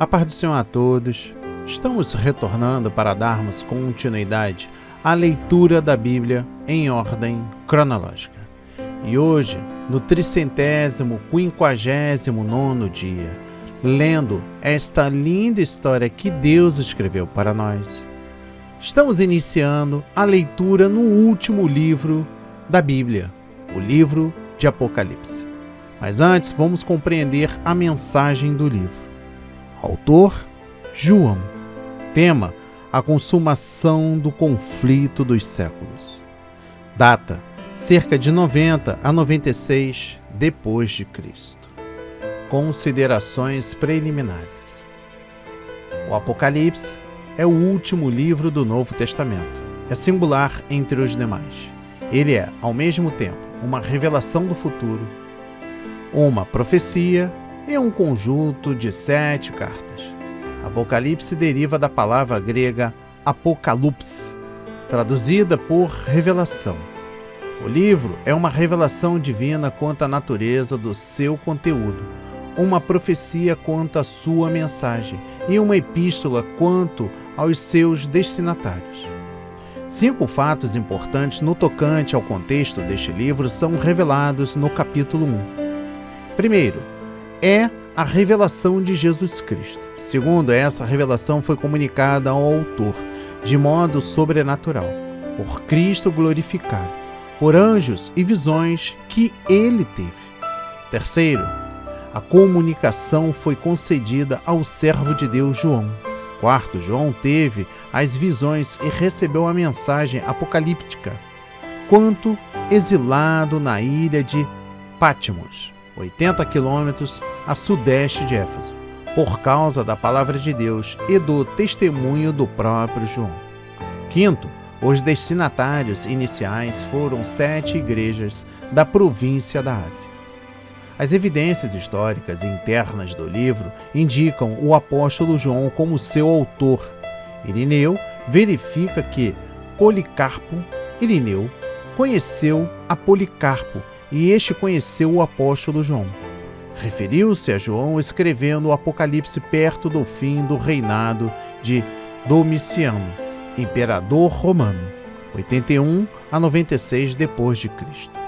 A paz do Senhor a todos. Estamos retornando para darmos continuidade à leitura da Bíblia em ordem cronológica. E hoje, no 359º dia, lendo esta linda história que Deus escreveu para nós, estamos iniciando a leitura no último livro da Bíblia, o livro de Apocalipse. Mas antes, vamos compreender a mensagem do livro. Autor, João. Tema, a consumação do conflito dos séculos. Data, cerca de 90 a 96 depois de Cristo. Considerações preliminares. O Apocalipse é o último livro do Novo Testamento. É singular entre os demais. Ele é, ao mesmo tempo, uma revelação do futuro, uma profecia e um conjunto de 7 cartas. Apocalipse deriva da palavra grega apocalypse, traduzida por revelação. O livro é uma revelação divina quanto à natureza do seu conteúdo, uma profecia quanto à sua mensagem e uma epístola quanto aos seus destinatários. 5 fatos importantes no tocante ao contexto deste livro são revelados no capítulo 1. Primeiro, é a revelação de Jesus Cristo. Segundo, essa revelação foi comunicada ao autor de modo sobrenatural, por Cristo glorificado, por anjos e visões que ele teve. Terceiro, a comunicação foi concedida ao servo de Deus João. Quarto, João teve as visões e recebeu a mensagem apocalíptica quanto exilado na ilha de Patmos, 80 quilômetros a sudeste de Éfeso, por causa da palavra de Deus e do testemunho do próprio João. Quinto, os destinatários iniciais foram 7 igrejas da província da Ásia. As evidências históricas e internas do livro indicam o apóstolo João como seu autor. Irineu verifica que Irineu conheceu a Policarpo e este conheceu o apóstolo João. Referiu-se a João escrevendo o Apocalipse perto do fim do reinado de Domiciano, imperador romano, 81 a 96 depois de Cristo.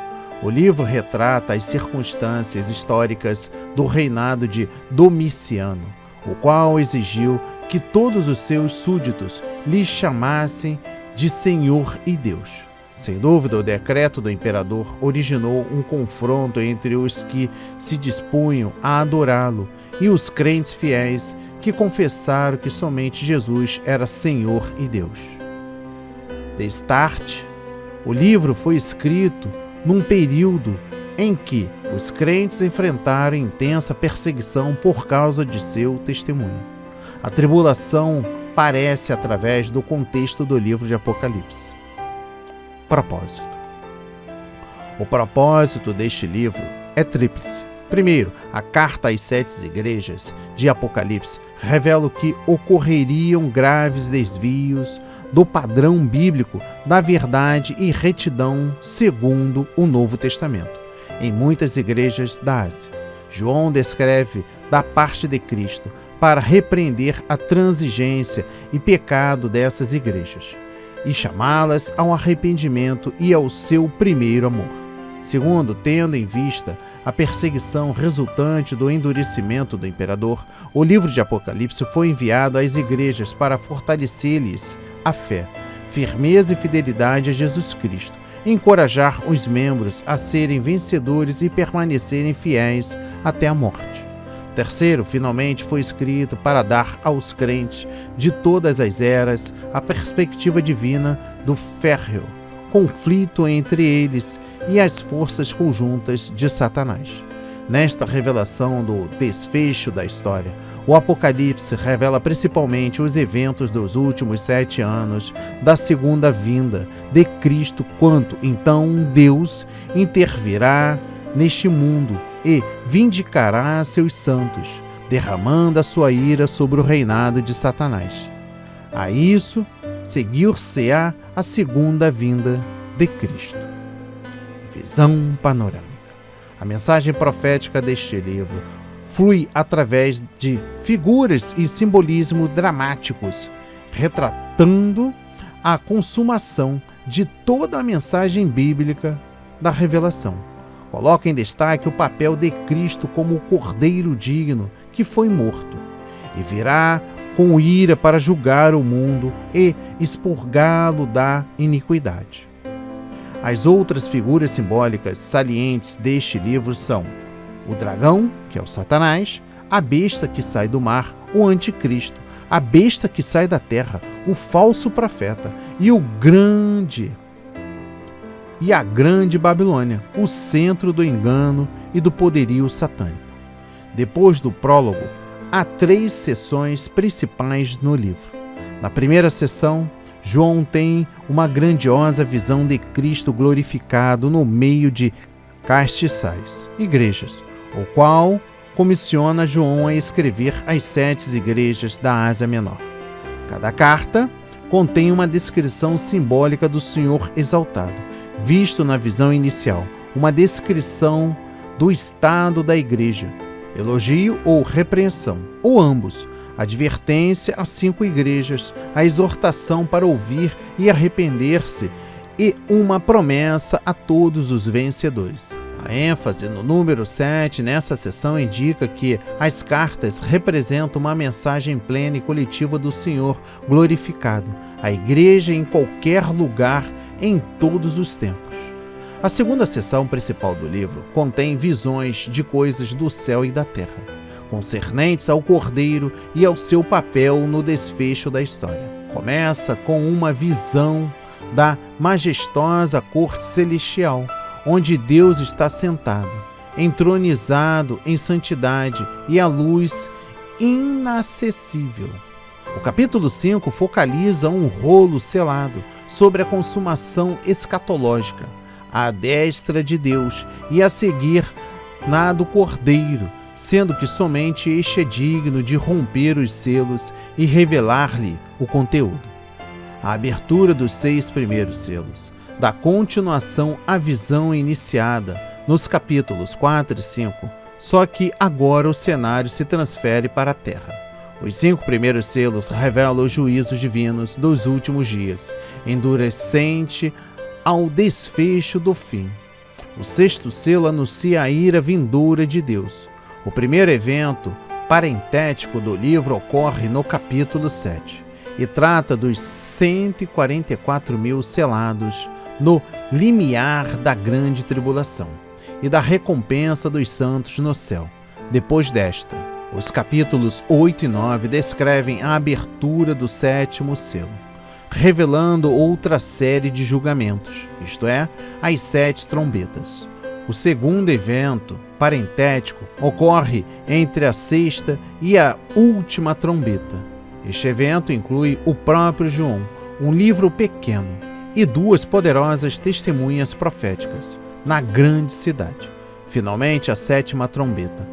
O livro retrata as circunstâncias históricas do reinado de Domiciano, o qual exigiu que todos os seus súditos lhe chamassem de Senhor e Deus. Sem dúvida, o decreto do imperador originou um confronto entre os que se dispunham a adorá-lo e os crentes fiéis que confessaram que somente Jesus era Senhor e Deus. Destarte, o livro foi escrito num período em que os crentes enfrentaram intensa perseguição por causa de seu testemunho. A tribulação aparece através do contexto do livro de Apocalipse. Propósito. O propósito deste livro é tríplice. Primeiro, a carta às 7 igrejas de Apocalipse revela que ocorreriam graves desvios do padrão bíblico da verdade e retidão segundo o Novo Testamento, em muitas igrejas da Ásia. João descreve da parte de Cristo para repreender a transigência e pecado dessas igrejas e chamá-las ao arrependimento e ao seu primeiro amor. Segundo, tendo em vista a perseguição resultante do endurecimento do imperador, o livro de Apocalipse foi enviado às igrejas para fortalecer-lhes a fé, firmeza e fidelidade a Jesus Cristo, e encorajar os membros a serem vencedores e permanecerem fiéis até a morte. Terceiro, finalmente foi escrito para dar aos crentes de todas as eras a perspectiva divina do férreo conflito entre eles e as forças conjuntas de Satanás. Nesta revelação do desfecho da história, o Apocalipse revela principalmente os eventos dos últimos 7 anos da segunda vinda de Cristo, quando então Deus intervirá neste mundo e vindicará seus santos, derramando a sua ira sobre o reinado de Satanás. A isso seguir-se-á a segunda vinda de Cristo. Visão panorâmica. A mensagem profética deste livro flui através de figuras e simbolismos dramáticos, retratando a consumação de toda a mensagem bíblica da revelação. Coloca em destaque o papel de Cristo como o Cordeiro digno que foi morto e virá com ira para julgar o mundo e expurgá-lo da iniquidade. As outras figuras simbólicas salientes deste livro são o dragão, que é o Satanás, a besta que sai do mar, o anticristo, a besta que sai da terra, o falso profeta e a grande Babilônia, o centro do engano e do poderio satânico. Depois do prólogo, há 3 sessões principais no livro. Na primeira sessão, João tem uma grandiosa visão de Cristo glorificado no meio de castiçais, igrejas, o qual comissiona João a escrever às 7 igrejas da Ásia Menor. Cada carta contém uma descrição simbólica do Senhor exaltado, visto na visão inicial, uma descrição do estado da igreja, elogio ou repreensão, ou ambos, advertência às 5 igrejas, a exortação para ouvir e arrepender-se e uma promessa a todos os vencedores. A ênfase no número 7 nessa sessão indica que as cartas representam uma mensagem plena e coletiva do Senhor glorificado, a igreja em qualquer lugar, em todos os tempos. A segunda sessão principal do livro contém visões de coisas do céu e da terra, concernentes ao Cordeiro e ao seu papel no desfecho da história. Começa com uma visão da majestosa corte celestial, onde Deus está sentado, entronizado em santidade e a luz inacessível. O capítulo 5 focaliza um rolo selado sobre a consumação escatológica, à destra de Deus e a seguir na do Cordeiro, sendo que somente este é digno de romper os selos e revelar-lhe o conteúdo. A abertura dos 6 primeiros selos dá continuação à visão iniciada nos capítulos 4 e 5, só que agora o cenário se transfere para a terra. Os 5 primeiros selos revelam os juízos divinos dos últimos dias, endurecente ao desfecho do fim. O 6º selo anuncia a ira vindoura de Deus. O primeiro evento parentético do livro ocorre no capítulo 7 e trata dos 144.000 selados no limiar da grande tribulação e da recompensa dos santos no céu. Depois desta, os capítulos 8 e 9 descrevem a abertura do 7º selo, revelando outra série de julgamentos, isto é, as 7 trombetas. O segundo evento parentético ocorre entre a 6ª e a última trombeta. Este evento inclui o próprio João, um livro pequeno, e 2 poderosas testemunhas proféticas na grande cidade. Finalmente, a 7ª trombeta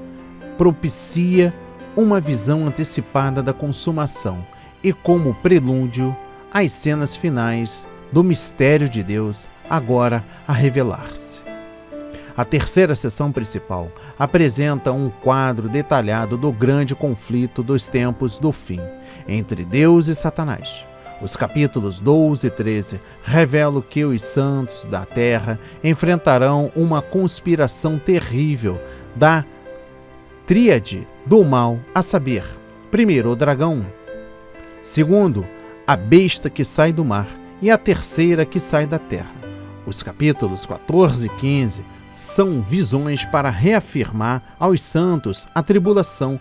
propicia uma visão antecipada da consumação e, como prelúdio, as cenas finais do mistério de Deus agora a revelar-se. A terceira sessão principal apresenta um quadro detalhado do grande conflito dos tempos do fim entre Deus e Satanás. Os capítulos 12 e 13 revelam que os santos da terra enfrentarão uma conspiração terrível da tríade do mal, a saber, primeiro, o dragão, segundo, a besta que sai do mar e a terceira que sai da terra. Os capítulos 14 e 15 são visões para reafirmar aos santos a tribulação,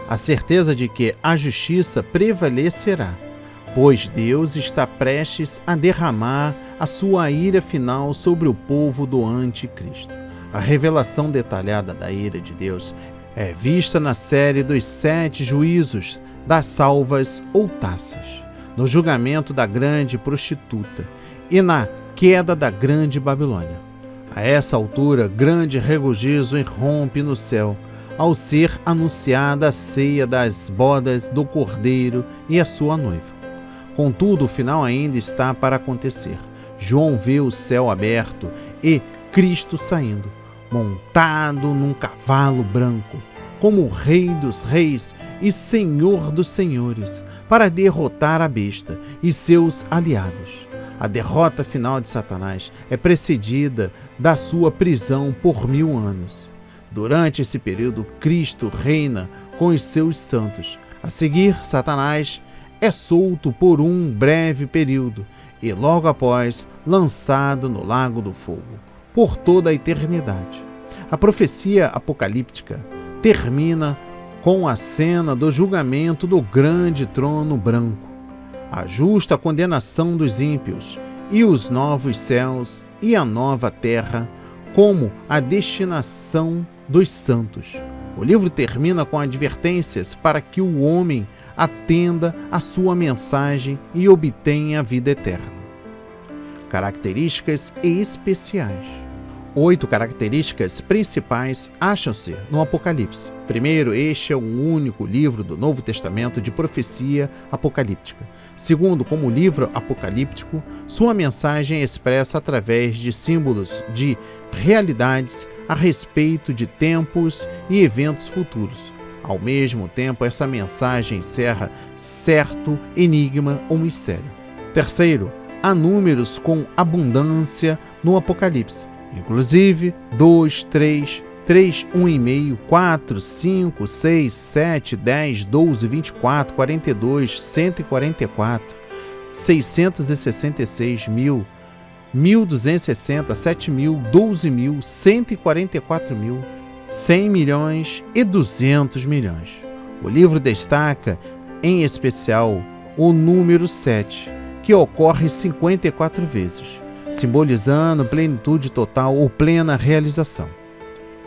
a certeza de que a justiça prevalecerá, pois Deus está prestes a derramar a sua ira final sobre o povo do anticristo. A revelação detalhada da ira de Deus é vista na série dos 7 juízos das salvas ou taças, no julgamento da grande prostituta e na queda da grande Babilônia. A essa altura, grande regozijo irrompe no céu, ao ser anunciada a ceia das bodas do Cordeiro e a sua noiva. Contudo, o final ainda está para acontecer. João vê o céu aberto e Cristo saindo, montado num cavalo branco. como o Rei dos Reis e Senhor dos Senhores, para derrotar a besta e seus aliados. A derrota final de Satanás é precedida da sua prisão por 1000 anos. Durante esse período, Cristo reina com os seus santos. A seguir, Satanás é solto por um breve período e logo após lançado no lago do fogo, por toda a eternidade. A profecia apocalíptica termina com a cena do julgamento do grande trono branco, a justa condenação dos ímpios e os novos céus e a nova terra como a destinação dos santos. O livro termina com advertências para que o homem atenda à sua mensagem e obtenha a vida eterna. Características especiais. 8 características principais acham-se no Apocalipse. Primeiro, este é o único livro do Novo Testamento de profecia apocalíptica. Segundo, como livro apocalíptico, sua mensagem é expressa através de símbolos de realidades a respeito de tempos e eventos futuros. Ao mesmo tempo, essa mensagem encerra certo enigma ou mistério. Terceiro, há números com abundância no Apocalipse. Inclusive 2, 3, 3, 1,5, 4, 5, 6, 7, 10, 12, 24, 42, 144, 666 mil, 1.260, 7 mil, 12 mil, 144 mil, 100 milhões e 200 milhões. O livro destaca, em especial, o número 7, que ocorre 54 vezes, simbolizando plenitude total ou plena realização.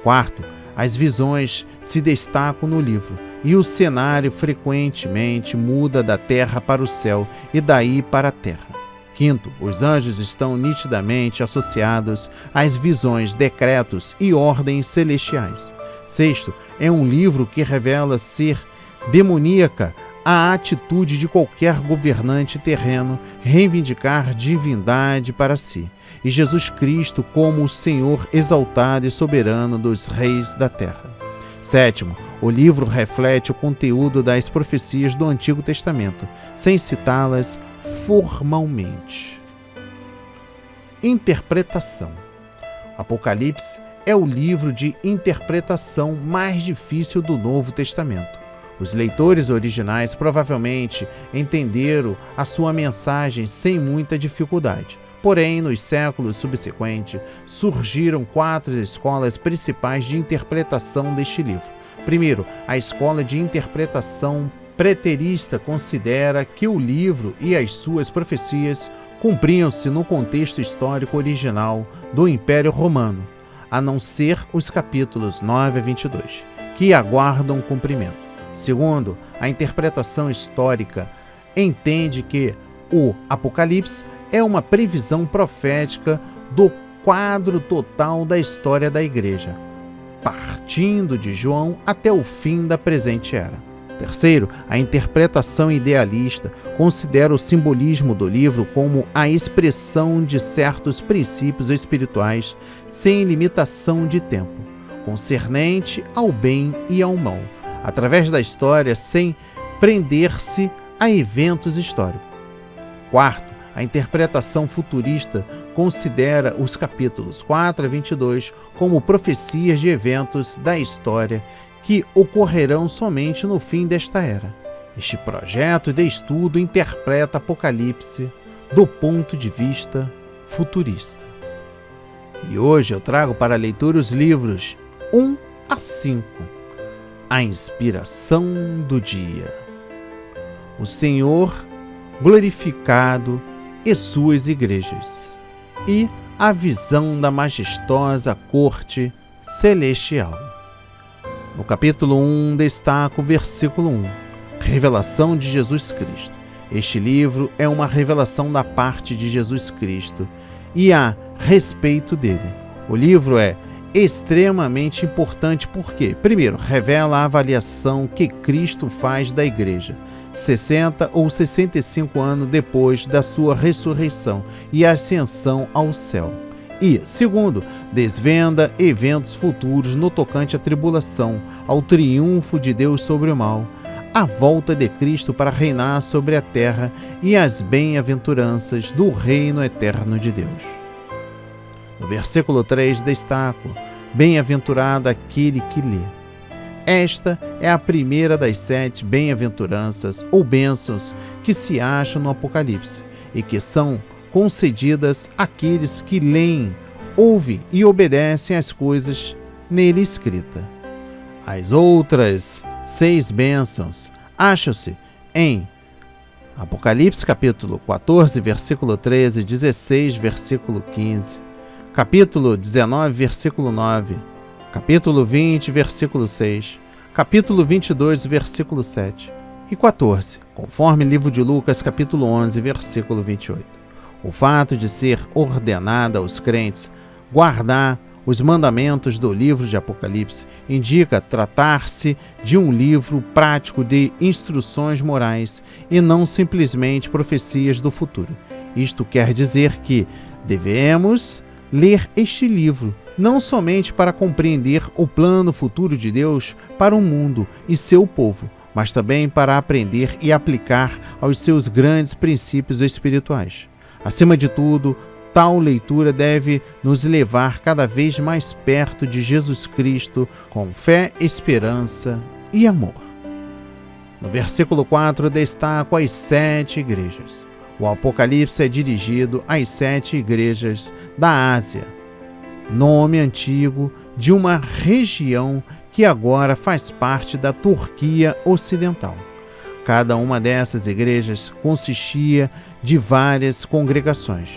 Quarto, as visões se destacam no livro e o cenário frequentemente muda da terra para o céu e daí para a terra. Quinto, os anjos estão nitidamente associados às visões, decretos e ordens celestiais. Sexto, é um livro que revela ser demoníaca a atitude de qualquer governante terreno reivindicar divindade para si, e Jesus Cristo como o Senhor exaltado e soberano dos reis da terra. Sétimo, o livro reflete o conteúdo das profecias do Antigo Testamento, sem citá-las formalmente. Interpretação. Apocalipse é o livro de interpretação mais difícil do Novo Testamento. Os leitores originais provavelmente entenderam a sua mensagem sem muita dificuldade. Porém, nos séculos subsequentes, surgiram 4 escolas principais de interpretação deste livro. Primeiro, a escola de interpretação preterista considera que o livro e as suas profecias cumpriam-se no contexto histórico original do Império Romano, a não ser os capítulos 9 a 22, que aguardam cumprimento. Segundo, a interpretação histórica entende que o Apocalipse é uma previsão profética do quadro total da história da Igreja, partindo de João até o fim da presente era. Terceiro, a interpretação idealista considera o simbolismo do livro como a expressão de certos princípios espirituais sem limitação de tempo, concernente ao bem e ao mal, através da história sem prender-se a eventos históricos. Quarto, a interpretação futurista considera os capítulos 4 a 22 como profecias de eventos da história que ocorrerão somente no fim desta era. Este projeto de estudo interpreta Apocalipse do ponto de vista futurista. E hoje eu trago para a leitura os livros 1 a 5. A inspiração do dia. O Senhor glorificado e suas igrejas. E a visão da majestosa corte celestial. No capítulo 1 destaca o versículo 1. Revelação de Jesus Cristo. Este livro é uma revelação da parte de Jesus Cristo e a respeito dele. O livro é extremamente importante porque, primeiro, revela a avaliação que Cristo faz da igreja, 60 ou 65 anos depois da sua ressurreição e ascensão ao céu. E, segundo, desvenda eventos futuros no tocante à tribulação, ao triunfo de Deus sobre o mal, a volta de Cristo para reinar sobre a terra e as bem-aventuranças do reino eterno de Deus. No versículo 3 destaco: bem-aventurado aquele que lê. Esta é a primeira das 7 bem-aventuranças ou bênçãos que se acham no Apocalipse e que são concedidas àqueles que leem, ouvem e obedecem às coisas nele escritas. As outras 6 bênçãos acham-se em Apocalipse capítulo 14, versículo 13, 16, versículo 15, capítulo 19, versículo 9, capítulo 20, versículo 6, capítulo 22, versículo 7 e 14, conforme livro de Lucas, capítulo 11, versículo 28. O fato de ser ordenada aos crentes guardar os mandamentos do livro de Apocalipse indica tratar-se de um livro prático de instruções morais e não simplesmente profecias do futuro. Isto quer dizer que devemos ler este livro não somente para compreender o plano futuro de Deus para o mundo e seu povo, mas também para aprender e aplicar aos seus grandes princípios espirituais. Acima de tudo, tal leitura deve nos levar cada vez mais perto de Jesus Cristo com fé, esperança e amor. No versículo 4 destaco as 7 igrejas. O Apocalipse é dirigido às 7 igrejas da Ásia, nome antigo de uma região que agora faz parte da Turquia Ocidental. Cada uma dessas igrejas consistia de várias congregações.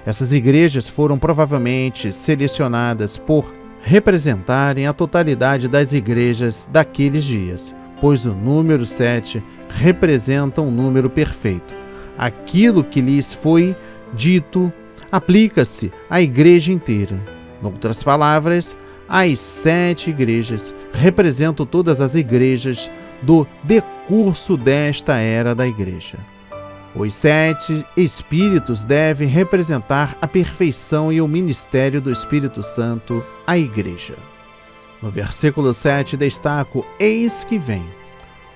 Essas igrejas foram provavelmente selecionadas por representarem a totalidade das igrejas daqueles dias, pois o número 7 representa um número perfeito. Aquilo que lhes foi dito aplica-se à igreja inteira. Em outras palavras, as 7 igrejas representam todas as igrejas do decurso desta era da igreja. Os 7 Espíritos devem representar a perfeição e o ministério do Espírito Santo à Igreja. No versículo 7 destaco: eis que vem.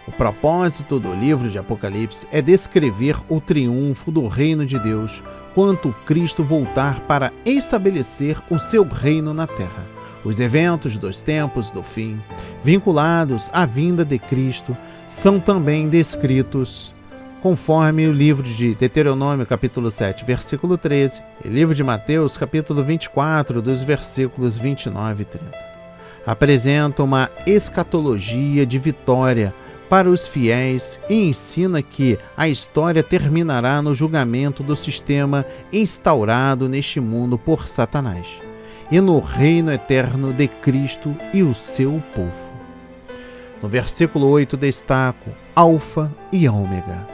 O propósito do livro de Apocalipse é descrever o triunfo do reino de Deus quando Cristo voltar para estabelecer o seu reino na terra. Os eventos dos tempos do fim, vinculados à vinda de Cristo, são também descritos conforme o livro de Deuteronômio, capítulo 7, versículo 13, e livro de Mateus, capítulo 24, dos versículos 29 e 30. Apresenta uma escatologia de vitória para os fiéis e ensina que a história terminará no julgamento do sistema instaurado neste mundo por Satanás e no reino eterno de Cristo e o seu povo. No versículo 8 destaco Alfa e Ômega.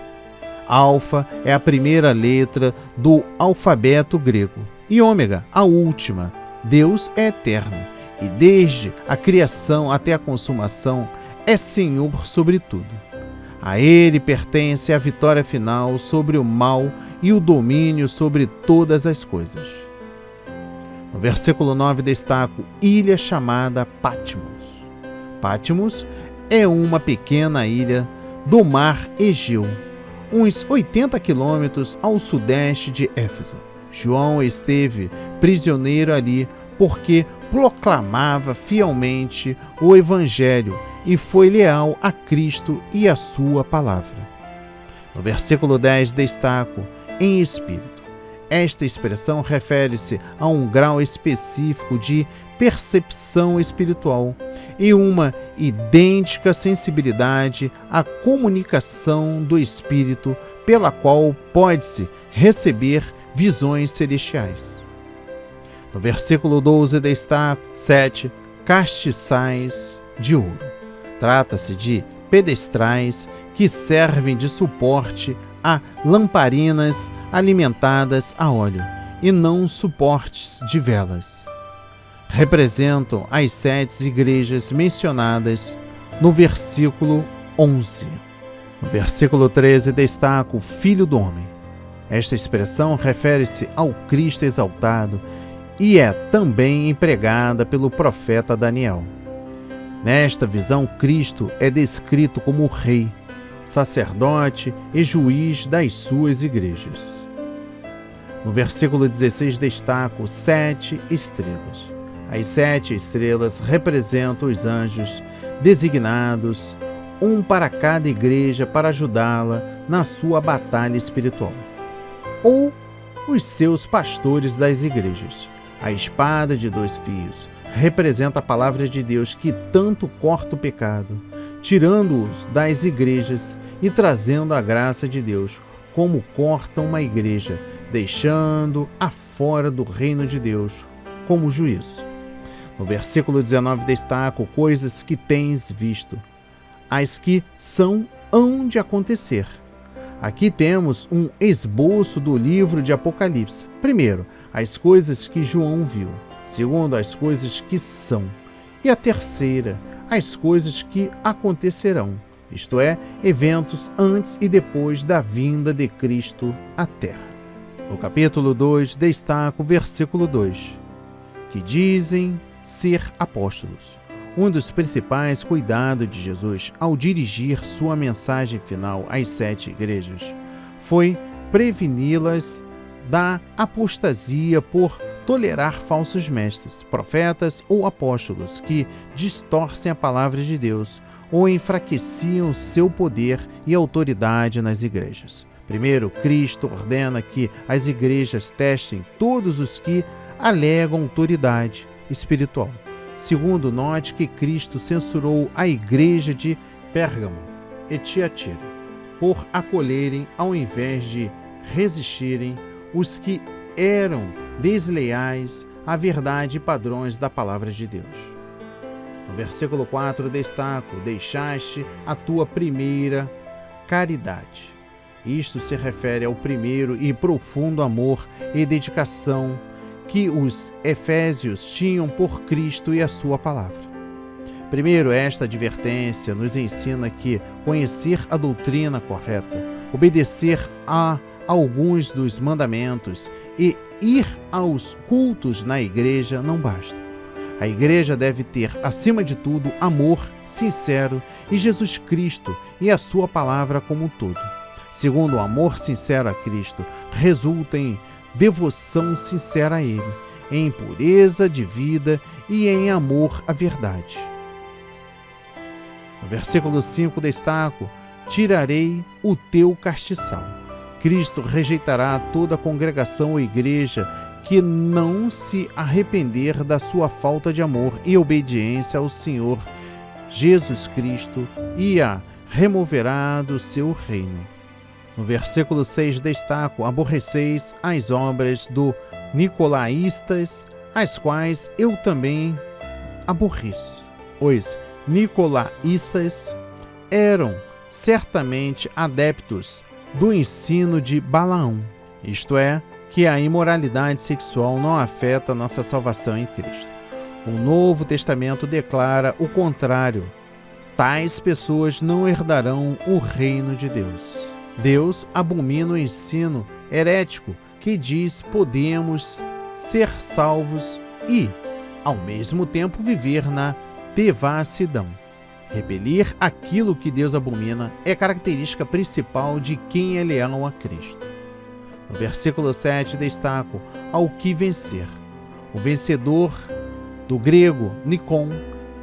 Alfa é a primeira letra do alfabeto grego e Ômega, a última. Deus é eterno e desde a criação até a consumação é Senhor sobre tudo. A Ele pertence a vitória final sobre o mal e o domínio sobre todas as coisas. No versículo 9 destaco ilha chamada Patmos. Patmos é uma pequena ilha do mar Egeu, uns 80 quilômetros ao sudeste de Éfeso. João esteve prisioneiro ali porque proclamava fielmente o Evangelho e foi leal a Cristo e a sua palavra. No versículo 10 destaco em espírito. Esta expressão refere-se a um grau específico de percepção espiritual e uma idêntica sensibilidade à comunicação do Espírito pela qual pode-se receber visões celestiais. No versículo 12 destaca 7 castiçais de ouro. Trata-se de pedestrais que servem de suporte a lamparinas alimentadas a óleo e não suportes de velas. Representam as 7 igrejas mencionadas no versículo 11. No versículo 13 destaca o Filho do Homem. Esta expressão refere-se ao Cristo exaltado e é também empregada pelo profeta Daniel. Nesta visão, Cristo é descrito como rei, sacerdote e juiz das suas igrejas. No versículo 16 destaco 7 estrelas. As 7 estrelas representam os anjos designados, um para cada igreja para ajudá-la na sua batalha espiritual, ou os seus pastores das igrejas. A espada de 2 fios representa a palavra de Deus que tanto corta o pecado, tirando-os das igrejas e trazendo a graça de Deus, como corta uma igreja, deixando-a fora do reino de Deus, como juízo. No versículo 19 destaco coisas que tens visto, as que hão de acontecer. Aqui temos um esboço do livro de Apocalipse. Primeiro, as coisas que João viu. Segundo, as coisas que são. E a terceira, as coisas que acontecerão. Isto é, eventos antes e depois da vinda de Cristo à Terra. No capítulo 2, destaco o versículo 2, que dizem ser apóstolos. Um dos principais cuidados de Jesus ao dirigir sua mensagem final às 7 igrejas foi preveni-las da apostasia por tolerar falsos mestres, profetas ou apóstolos que distorcem a palavra de Deus ou enfraqueciam seu poder e autoridade nas igrejas. Primeiro, Cristo ordena que as igrejas testem todos os que alegam autoridade espiritual. Segundo, note que Cristo censurou a igreja de Pérgamo e Tiatira por acolherem, ao invés de resistirem, os que eram desleais à verdade e padrões da palavra de Deus. No versículo 4 destaco: deixaste a tua primeira caridade. Isto se refere ao primeiro e profundo amor e dedicação que os efésios tinham por Cristo e a sua palavra. Primeiro, esta advertência nos ensina que conhecer a doutrina correta, obedecer a alguns dos mandamentos e ir aos cultos na igreja não basta. A igreja deve ter, acima de tudo, amor sincero e Jesus Cristo e a sua palavra como um todo. Segundo, o amor sincero a Cristo resulta em devoção sincera a Ele, em pureza de vida e em amor à verdade. No versículo 5 destaco: tirarei o teu castiçal. Cristo rejeitará toda a congregação ou igreja que não se arrepender da sua falta de amor e obediência ao Senhor Jesus Cristo e a removerá do seu reino. No versículo 6 destaco: aborreceis as obras do nicolaístas, as quais eu também aborreço. Os nicolaístas eram certamente adeptos do ensino de Balaão, isto é, que a imoralidade sexual não afeta nossa salvação em Cristo. O Novo Testamento declara o contrário. Tais pessoas não herdarão o reino de Deus. Deus abomina o ensino herético que diz podemos ser salvos e, ao mesmo tempo, viver na devassidão. Repelir aquilo que Deus abomina é característica principal de quem é leal a Cristo. No versículo 7 destaco: ao que vencer. O vencedor, do grego Nikon,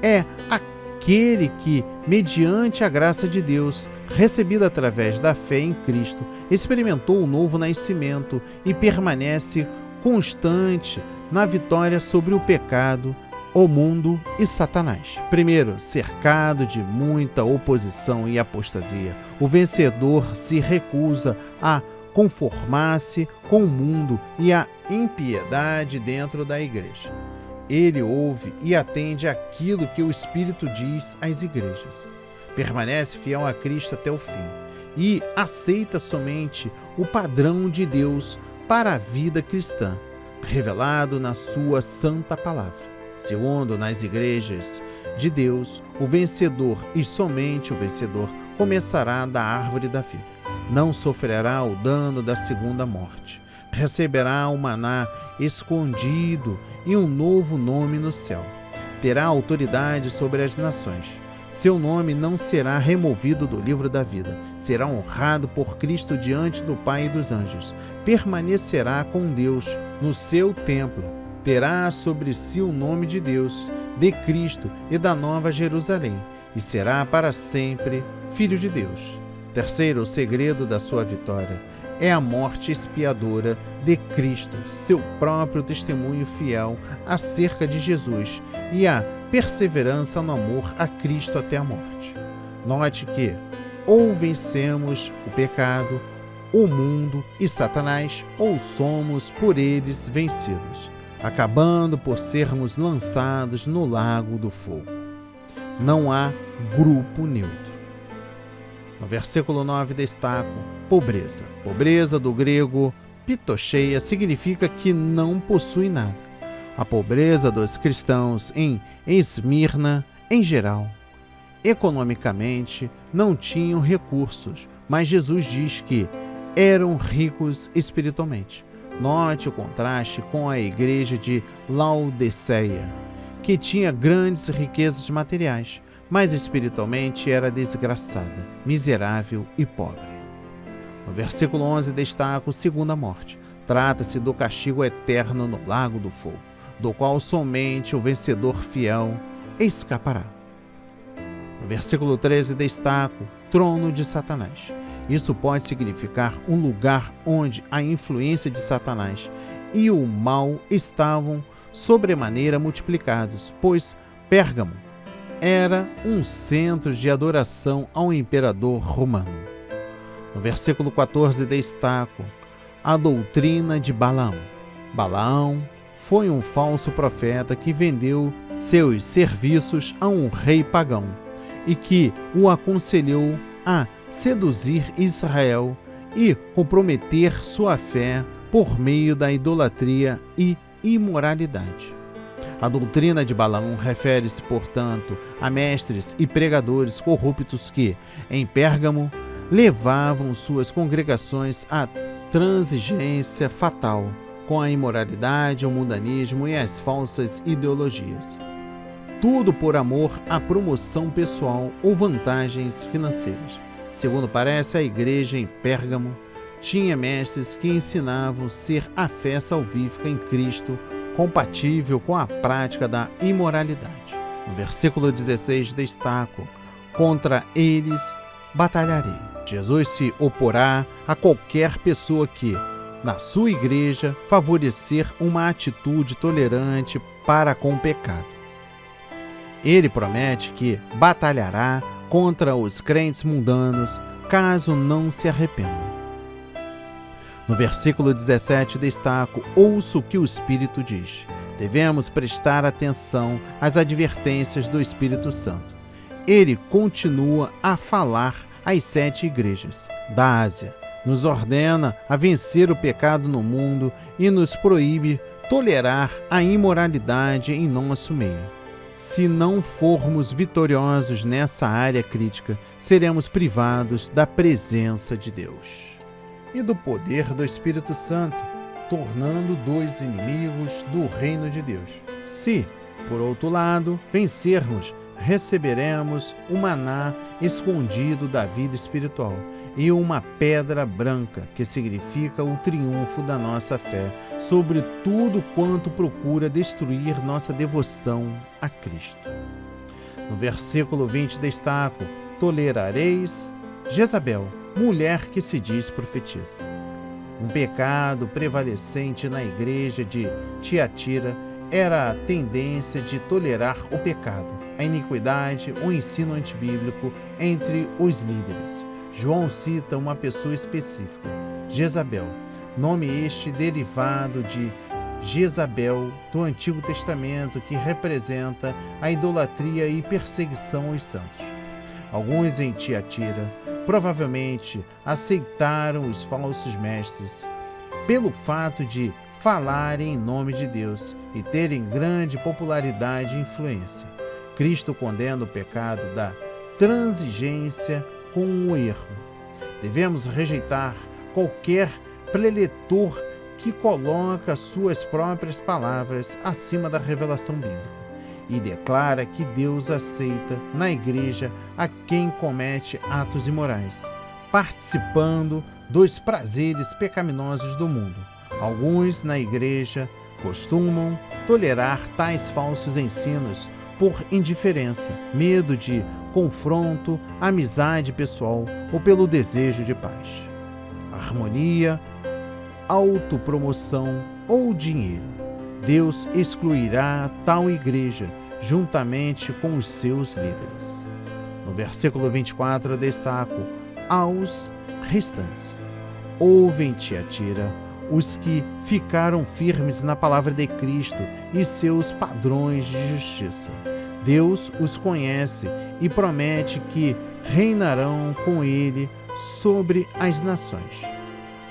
é aquele que, mediante a graça de Deus, recebida através da fé em Cristo, experimentou o novo nascimento e permanece constante na vitória sobre o pecado, o mundo e Satanás. Primeiro, cercado de muita oposição e apostasia, o vencedor se recusa a conformar-se com o mundo e a impiedade dentro da igreja. Ele ouve e atende aquilo que o Espírito diz às igrejas. Permanece fiel a Cristo até o fim e aceita somente o padrão de Deus para a vida cristã, revelado na sua santa palavra. Segundo, nas igrejas de Deus, o vencedor e somente o vencedor começará da árvore da vida. Não sofrerá o dano da segunda morte. receberá o maná escondido e um novo nome no céu. Terá autoridade sobre as nações. Seu nome não será removido do livro da vida. Será honrado por Cristo diante do Pai e dos anjos. Permanecerá com Deus no seu templo. Terá sobre si o nome de Deus, de Cristo e da Nova Jerusalém, e será para sempre Filho de Deus. Terceiro, o segredo da sua vitória é a morte expiadora de Cristo, seu próprio testemunho fiel acerca de Jesus e a perseverança no amor a Cristo até a morte. Note que ou vencemos o pecado, o mundo e Satanás, ou somos por eles vencidos, acabando por sermos lançados no lago do fogo. Não há grupo neutro. No versículo 9 destaco pobreza. Pobreza, do grego pitocheia, significa que não possui nada. A pobreza dos cristãos em Esmirna, em geral, economicamente, não tinham recursos, mas Jesus diz que eram ricos espiritualmente. Note o contraste com a igreja de Laodiceia, que tinha grandes riquezas materiais, mas espiritualmente era desgraçada, miserável e pobre. No versículo 11 destaca a segunda morte. Trata-se do castigo eterno no lago do fogo, do qual somente o vencedor fiel escapará. No versículo 13 destaca o trono de Satanás. Isso pode significar um lugar onde a influência de Satanás e o mal estavam sobremaneira multiplicados, pois Pérgamo era um centro de adoração ao imperador romano. No versículo 14 destaco a doutrina de Balaão. Balaão foi um falso profeta que vendeu seus serviços a um rei pagão e que o aconselhou a seduzir Israel e comprometer sua fé por meio da idolatria e imoralidade. A doutrina de Balaão refere-se, portanto, a mestres e pregadores corruptos que, em Pérgamo, levavam suas congregações à transigência fatal com a imoralidade, o mundanismo e as falsas ideologias. Tudo por amor à promoção pessoal ou vantagens financeiras. Segundo parece, a igreja em Pérgamo tinha mestres que ensinavam ser a fé salvífica em Cristo compatível com a prática da imoralidade. No versículo 16 destaco: contra eles batalharei. Jesus se oporá a qualquer pessoa que, na sua igreja, favorecer uma atitude tolerante para com o pecado. Ele promete que batalhará contra os crentes mundanos caso não se arrependam. No versículo 17 destaco: ouço o que o Espírito diz. Devemos prestar atenção às advertências do Espírito Santo. Ele continua a falar às 7 igrejas da Ásia. Nos ordena a vencer o pecado no mundo e nos proíbe tolerar a imoralidade em nosso meio. Se não formos vitoriosos nessa área crítica, seremos privados da presença de Deus e do poder do Espírito Santo, tornando dois inimigos do reino de Deus. Se, por outro lado, vencermos, receberemos o maná escondido da vida espiritual e uma pedra branca, que significa o triunfo da nossa fé sobre tudo quanto procura destruir nossa devoção a Cristo. No versículo 20 destaco: tolerareis Jezabel, mulher que se diz profetisa. Um pecado prevalecente na igreja de Tiatira era a tendência de tolerar o pecado, a iniquidade, o ensino antibíblico entre os líderes. João cita uma pessoa específica, Jezabel, nome este derivado de Jezabel do Antigo Testamento, que representa a idolatria e perseguição aos santos. Alguns em Tiatira provavelmente aceitaram os falsos mestres pelo fato de falarem em nome de Deus e terem grande popularidade e influência. Cristo condena o pecado da transigência com o erro. Devemos rejeitar qualquer preletor que coloca suas próprias palavras acima da revelação bíblica e declara que Deus aceita na igreja a quem comete atos imorais, participando dos prazeres pecaminosos do mundo. Alguns na igreja costumam tolerar tais falsos ensinos por indiferença, medo de confronto, amizade pessoal ou pelo desejo de paz, harmonia, autopromoção ou dinheiro. Deus excluirá tal igreja juntamente com os seus líderes. No versículo 24 eu destaco: aos restantes, ouvem Tiatira, os que ficaram firmes na palavra de Cristo e seus padrões de justiça. Deus os conhece e promete que reinarão com ele sobre as nações.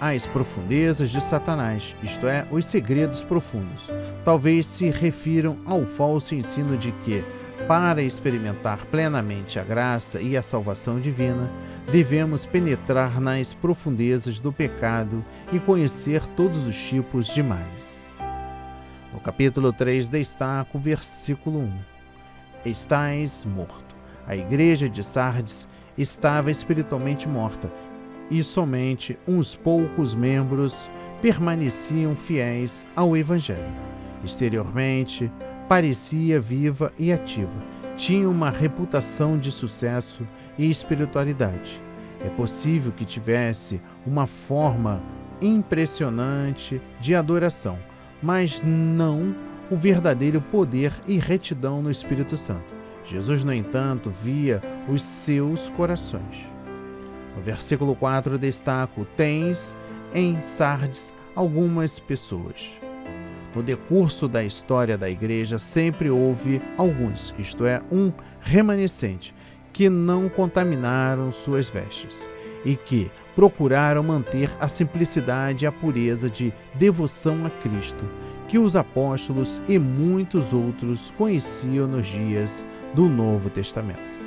As profundezas de Satanás, isto é, os segredos profundos, talvez se refiram ao falso ensino de que, para experimentar plenamente a graça e a salvação divina, devemos penetrar nas profundezas do pecado e conhecer todos os tipos de males. No capítulo 3 destaco o versículo 1. Estais morto. A igreja de Sardes estava espiritualmente morta e somente uns poucos membros permaneciam fiéis ao Evangelho. Exteriormente, parecia viva e ativa, tinha uma reputação de sucesso e espiritualidade. É possível que tivesse uma forma impressionante de adoração, mas não o verdadeiro poder e retidão no Espírito Santo. Jesus, no entanto, via os seus corações. No versículo 4 destaco: tens em Sardes algumas pessoas. No decurso da história da igreja sempre houve alguns, isto é, um remanescente, que não contaminaram suas vestes e que procuraram manter a simplicidade e a pureza de devoção a Cristo, que os apóstolos e muitos outros conheciam nos dias do Novo Testamento.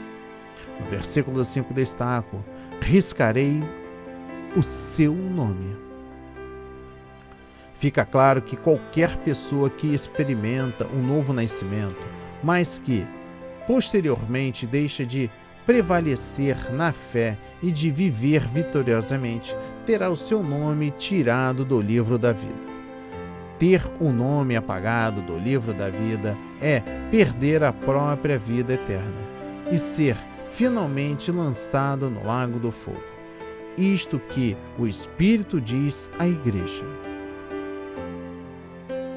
No versículo 5 destaco: riscarei o seu nome. Fica claro que qualquer pessoa que experimenta um novo nascimento, mas que posteriormente deixa de prevalecer na fé e de viver vitoriosamente, terá o seu nome tirado do livro da vida. Ter o nome apagado do livro da vida é perder a própria vida eterna e ser finalmente lançado no lago do fogo. Isto que o Espírito diz à igreja.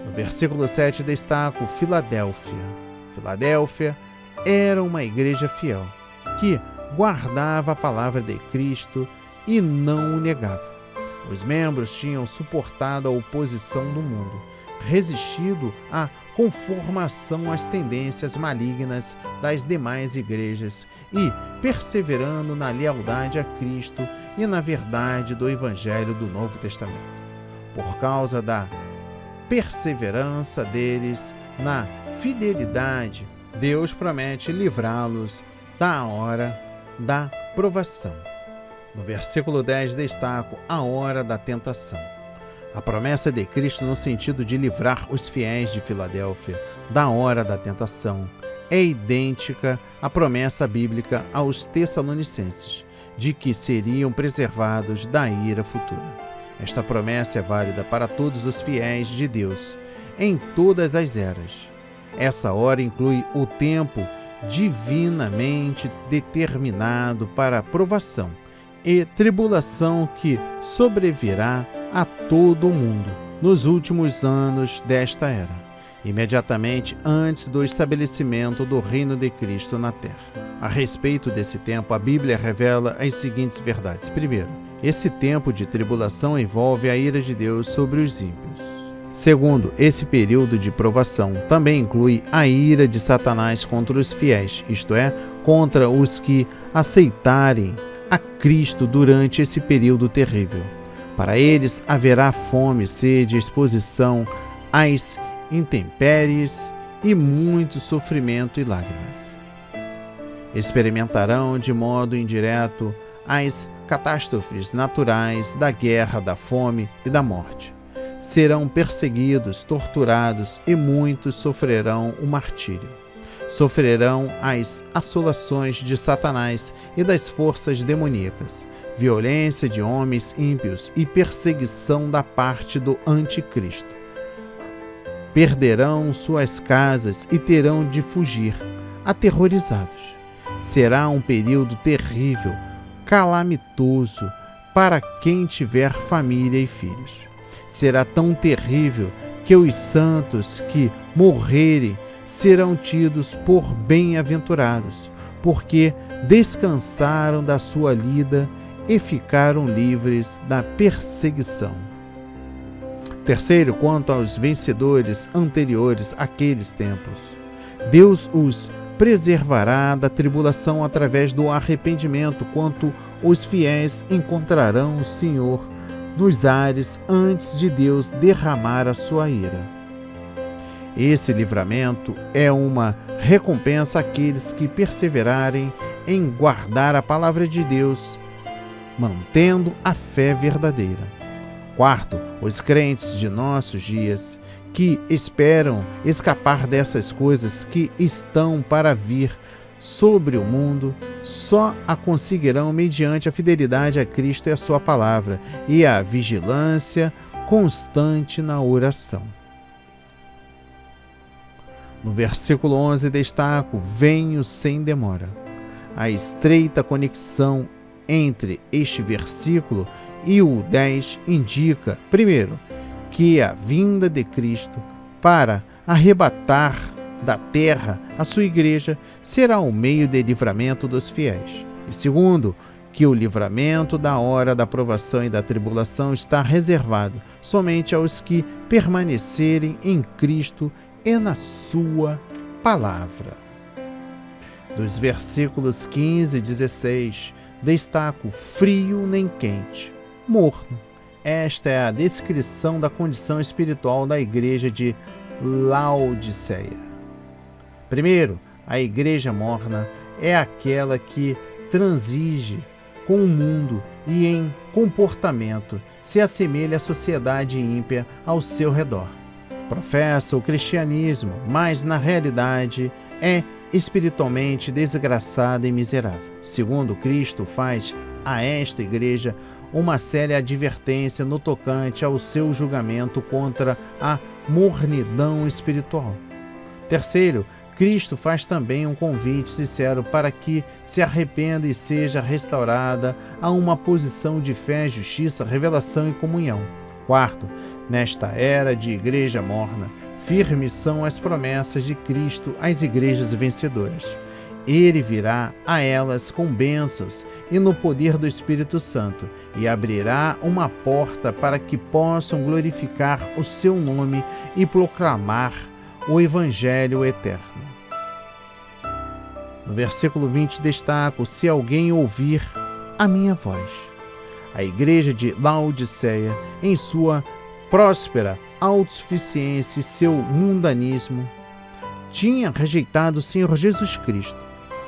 No versículo 7 destaco Filadélfia. Filadélfia era uma igreja fiel, que guardava a palavra de Cristo e não o negava. Os membros tinham suportado a oposição do mundo, resistido à conformação às tendências malignas das demais igrejas e perseverando na lealdade a Cristo e na verdade do Evangelho do Novo Testamento. Por causa da perseverança deles na fidelidade, Deus promete livrá-los da hora da provação. No versículo 10 destaco a hora da tentação. A promessa de Cristo no sentido de livrar os fiéis de Filadélfia da hora da tentação é idêntica à promessa bíblica aos Tessalonicenses, de que seriam preservados da ira futura. Esta promessa é válida para todos os fiéis de Deus, em todas as eras. Essa hora inclui o tempo divinamente determinado para a provação e tribulação que sobrevirá a todo o mundo nos últimos anos desta era, imediatamente antes do estabelecimento do reino de Cristo na terra. A respeito desse tempo, a Bíblia revela as seguintes verdades. Primeiro, esse tempo de tribulação envolve a ira de Deus sobre os ímpios. Segundo, esse período de provação também inclui a ira de Satanás contra os fiéis, isto é, contra os que aceitarem a Cristo durante esse período terrível. Para eles haverá fome, sede, exposição às intempéries e muito sofrimento e lágrimas. Experimentarão de modo indireto as catástrofes naturais da guerra, da fome e da morte. serão perseguidos, torturados e muitos sofrerão o martírio. Sofrerão as assolações de Satanás e das forças demoníacas, violência de homens ímpios e perseguição da parte do anticristo. Perderão suas casas e terão de fugir, aterrorizados. Será um período terrível, calamitoso para quem tiver família e filhos. Será tão terrível que os santos que morrerem serão tidos por bem-aventurados, porque descansaram da sua lida e ficaram livres da perseguição. Terceiro, quanto aos vencedores anteriores àqueles tempos, Deus os preservará da tribulação através do arrepimento, quanto os fiéis encontrarão o Senhor nos ares antes de Deus derramar a sua ira. Esse livramento é uma recompensa àqueles que perseverarem em guardar a palavra de Deus, mantendo a fé verdadeira. Quarto, os crentes de nossos dias que esperam escapar dessas coisas que estão para vir sobre o mundo, só a conseguirão mediante a fidelidade a Cristo e a sua palavra e a vigilância constante na oração. No versículo 11 destaco: venho sem demora. A estreita conexão entre este versículo e o 10 indica, primeiro, que a vinda de Cristo para arrebatar da terra a sua igreja será o meio de livramento dos fiéis. E segundo, que o livramento da hora da provação e da tribulação está reservado somente aos que permanecerem em Cristo e na sua palavra. Dos versículos 15 e 16, destaco frio nem quente, morno. Esta é a descrição da condição espiritual da igreja de Laodiceia. Primeiro, a igreja morna é aquela que transige com o mundo e em comportamento se assemelha à sociedade ímpia ao seu redor. Professa o cristianismo, mas na realidade é espiritualmente desgraçada e miserável. Segundo, Cristo faz a esta igreja uma séria advertência no tocante ao seu julgamento contra a mornidão espiritual. Terceiro, Cristo faz também um convite sincero para que se arrependa e seja restaurada a uma posição de fé, justiça, revelação e comunhão. Quarto, nesta era de igreja morna, firmes são as promessas de Cristo às igrejas vencedoras. Ele virá a elas com bênçãos e no poder do Espírito Santo e abrirá uma porta para que possam glorificar o seu nome e proclamar o Evangelho eterno. No versículo 20 destaco: se alguém ouvir a minha voz. A igreja de Laodiceia, em sua próspera autossuficiência e seu mundanismo, tinha rejeitado o Senhor Jesus Cristo.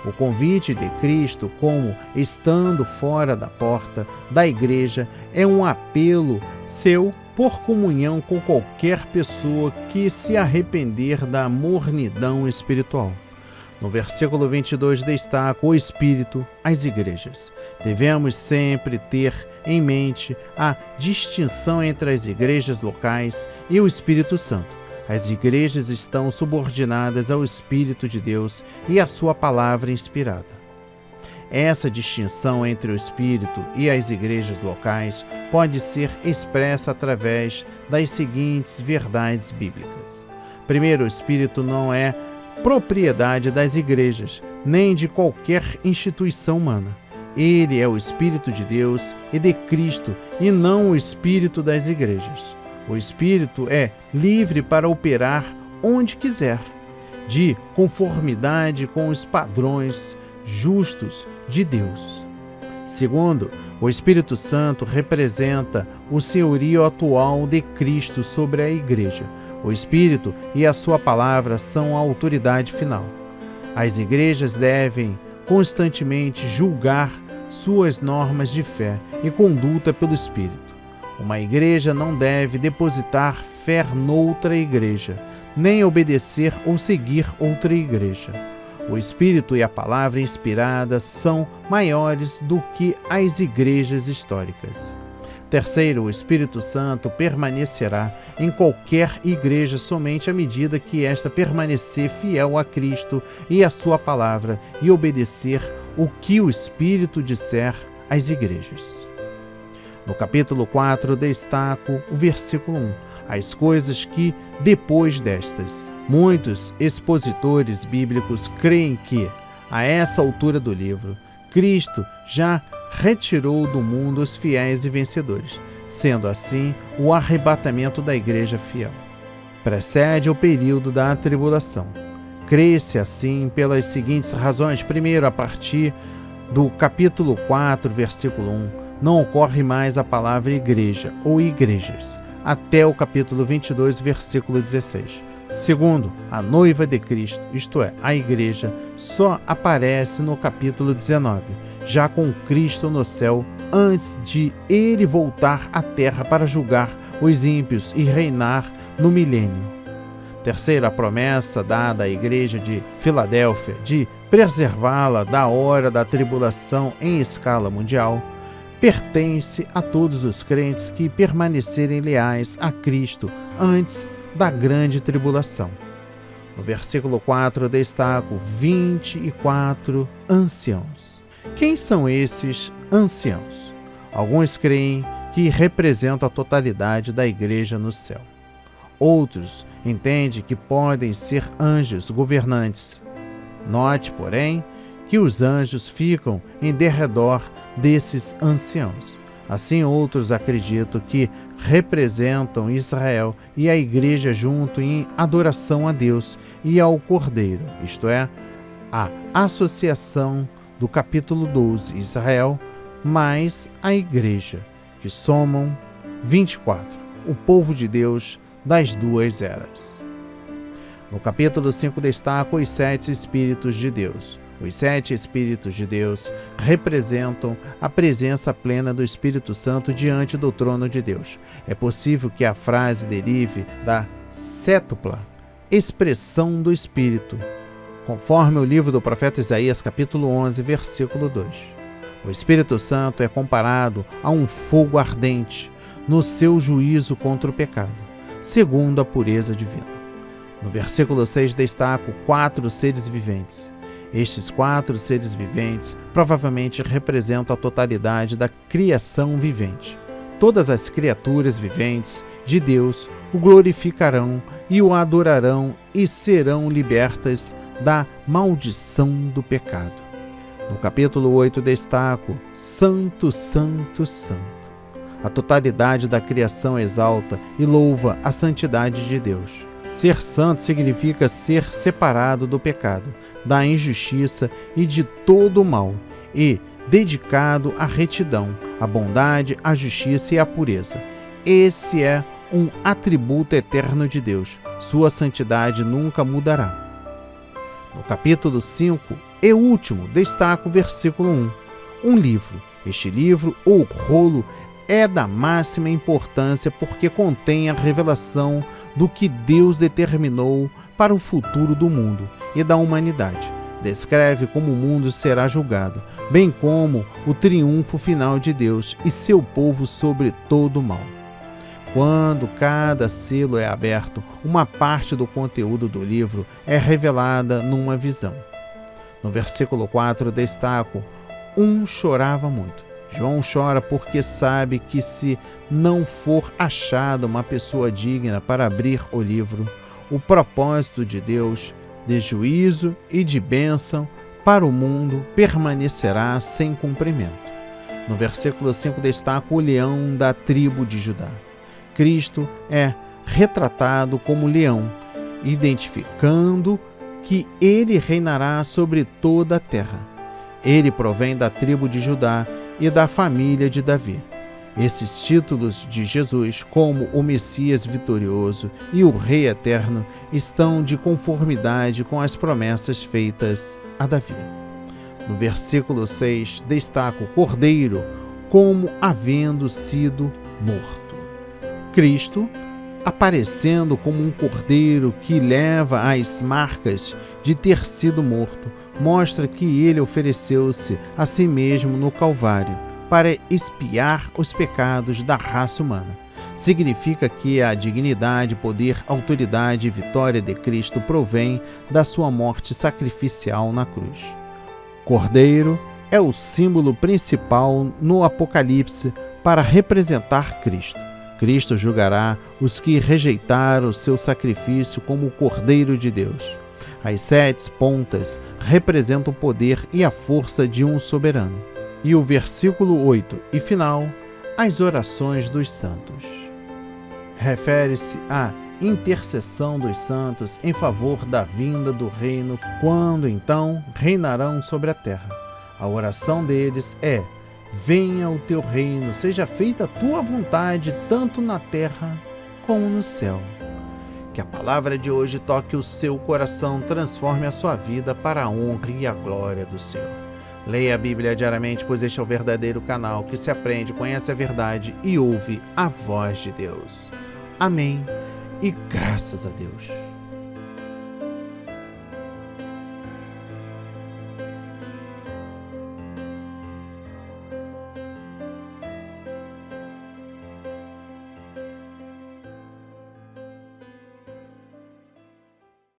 O convite de Cristo, como estando fora da porta da igreja, é um apelo seu por comunhão com qualquer pessoa que se arrepender da mornidão espiritual. No versículo 22 destaca o Espírito às igrejas. Devemos sempre ter em mente a distinção entre as igrejas locais e o Espírito Santo. As igrejas estão subordinadas ao Espírito de Deus e à sua palavra inspirada. Essa distinção entre o Espírito e as igrejas locais pode ser expressa através das seguintes verdades bíblicas. Primeiro, o Espírito não é propriedade das igrejas, nem de qualquer instituição humana. Ele é o Espírito de Deus e de Cristo, e não o Espírito das igrejas. O Espírito é livre para operar onde quiser, de conformidade com os padrões justos de Deus. Segundo, o Espírito Santo representa o senhorio atual de Cristo sobre a igreja. O Espírito e a sua palavra são a autoridade final. As igrejas devem constantemente julgar suas normas de fé e conduta pelo Espírito. Uma igreja não deve depositar fé noutra igreja, nem obedecer ou seguir outra igreja. O Espírito e a palavra inspirada são maiores do que as igrejas históricas. Terceiro, o Espírito Santo permanecerá em qualquer igreja somente à medida que esta permanecer fiel a Cristo e à sua palavra e obedecer o que o Espírito disser às igrejas. No capítulo 4, destaco o versículo 1, as coisas que depois destas. Muitos expositores bíblicos creem que, a essa altura do livro, Cristo já retirou do mundo os fiéis e vencedores, sendo assim o arrebatamento da igreja fiel. Precede o período da tribulação. Crê-se assim pelas seguintes razões. Primeiro, a partir do capítulo 4, versículo 1, não ocorre mais a palavra igreja ou igrejas, até o capítulo 22, versículo 16. Segundo, a noiva de Cristo, isto é, a igreja, só aparece no capítulo 19, já com Cristo no céu, antes de ele voltar à terra para julgar os ímpios e reinar no milênio. Terceiro, a promessa dada à igreja de Filadélfia de preservá-la da hora da tribulação em escala mundial, pertence a todos os crentes que permanecerem leais a Cristo antes da grande tribulação. No versículo 4, destaco 24 anciãos. Quem são esses anciãos? Alguns creem que representam a totalidade da igreja no céu. Outros entendem que podem ser anjos governantes. Note, porém, que os anjos ficam em derredor desses anciãos. Assim, outros acreditam que representam Israel e a igreja junto em adoração a Deus e ao Cordeiro, isto é, a associação do capítulo 12, Israel, mais a igreja, que somam 24, o povo de Deus das duas eras. No capítulo 5 destaco os 7 Espíritos de Deus. Os 7 Espíritos de Deus representam a presença plena do Espírito Santo diante do trono de Deus. É possível que a frase derive da sétupla expressão do Espírito, conforme o livro do profeta Isaías, capítulo 11, versículo 2. O Espírito Santo é comparado a um fogo ardente no seu juízo contra o pecado, segundo a pureza divina. No versículo 6 destaco 4 seres viventes. Estes 4 seres viventes provavelmente representam a totalidade da criação vivente. Todas as criaturas viventes de Deus o glorificarão e o adorarão e serão libertas da maldição do pecado. No capítulo 8 destaco Santo, Santo, Santo. A totalidade da criação exalta e louva a santidade de Deus. Ser santo significa ser separado do pecado, da injustiça e de todo o mal, e dedicado à retidão, à bondade, à justiça e à pureza. Esse é um atributo eterno de Deus. Sua santidade nunca mudará. No capítulo 5 e último, destaco o versículo 1. Um livro. Este livro, ou rolo, é da máxima importância porque contém a revelação do que Deus determinou para o futuro do mundo e da humanidade. Descreve como o mundo será julgado, bem como o triunfo final de Deus e seu povo sobre todo o mal. Quando cada selo é aberto, uma parte do conteúdo do livro é revelada numa visão. No versículo 4 destaco, chorava muito. João chora porque sabe que se não for achada uma pessoa digna para abrir o livro, o propósito de Deus, de juízo e de bênção para o mundo, permanecerá sem cumprimento. No versículo 5 destaca o leão da tribo de Judá. Cristo é retratado como leão, identificando que ele reinará sobre toda a terra. Ele provém da tribo de Judá e da família de Davi. Esses títulos de Jesus, como o Messias vitorioso e o Rei eterno, estão de conformidade com as promessas feitas a Davi. No versículo 6, destaca o Cordeiro como havendo sido morto. Cristo, aparecendo como um cordeiro que leva as marcas de ter sido morto, mostra que ele ofereceu-se a si mesmo no Calvário para expiar os pecados da raça humana. Significa que a dignidade, poder, autoridade e vitória de Cristo provém da sua morte sacrificial na cruz. Cordeiro é o símbolo principal no Apocalipse para representar Cristo. Cristo julgará os que rejeitaram o seu sacrifício como o Cordeiro de Deus. As 7 pontas representam o poder e a força de um soberano. E o versículo 8 e final, as orações dos santos. Refere-se à intercessão dos santos em favor da vinda do reino, quando então reinarão sobre a terra. A oração deles é: venha o teu reino, seja feita a tua vontade, tanto na terra como no céu. Que a palavra de hoje toque o seu coração, transforme a sua vida para a honra e a glória do Senhor. Leia a Bíblia diariamente, pois este é o verdadeiro canal que se aprende, conhece a verdade e ouve a voz de Deus. Amém e graças a Deus.